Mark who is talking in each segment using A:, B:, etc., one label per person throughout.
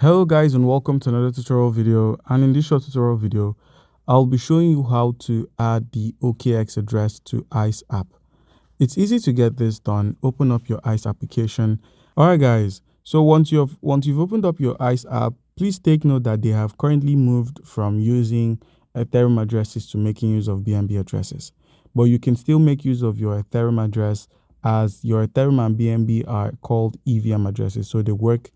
A: Hello guys, and welcome to another tutorial video. And in this short tutorial video, I'll be showing you how to add the OKX address to ICE app. It's easy to get this done. Open up your ICE application. Alright guys, so once you've opened up your ICE app, please take note that they have currently moved from using Ethereum addresses to making use of BNB addresses. But you can still make use of your Ethereum address, as your Ethereum and BNB are called EVM addresses, so they work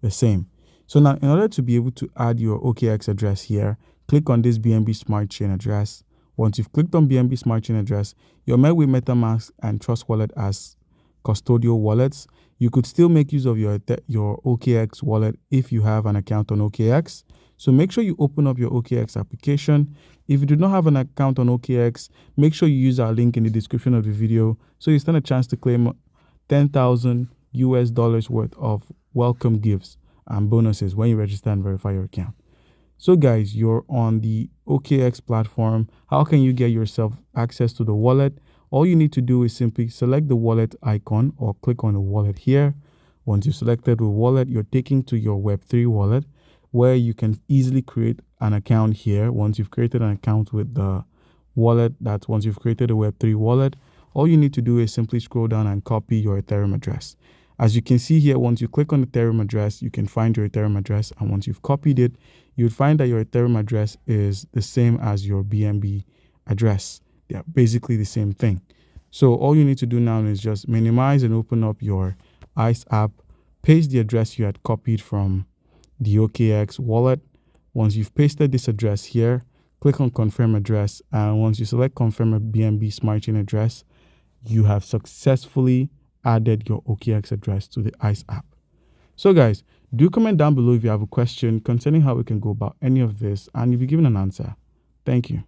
A: the same. So now, in order to be able to add your OKX address here, click on this BNB Smart Chain address. Once you've clicked on BNB Smart Chain address, you're met with MetaMask and Trust Wallet as custodial wallets. You could still make use of your OKX wallet if you have an account on OKX. So make sure you open up your OKX application. If you do not have an account on OKX, make sure you use our link in the description of the video so you stand a chance to claim 10,000 US dollars worth of welcome gifts and bonuses when you register and verify your account. So guys, you're on the OKX platform. How can you get yourself access to the wallet? All you need to do is simply select the wallet icon or click on the wallet here. Once you've selected the wallet, you're taken to your Web3 wallet, where you can easily create an account here. Once you've created an account with the wallet, once you've created a Web3 wallet, all you need to do is simply scroll down and copy your Ethereum address. As you can see here, once you click on the Ethereum address, you can find your Ethereum address. And once you've copied it, you'd find that your Ethereum address is the same as your BNB address. They're basically the same thing. So all you need to do now is just minimize and open up your ICE app, paste the address you had copied from the OKX wallet. Once you've pasted this address here, click on confirm address. And once you select confirm a BNB Smart Chain address, you have successfully added your OKX address to the ICE app. So guys, do comment down below if you have a question concerning how we can go about any of this and if you're given an answer. Thank you.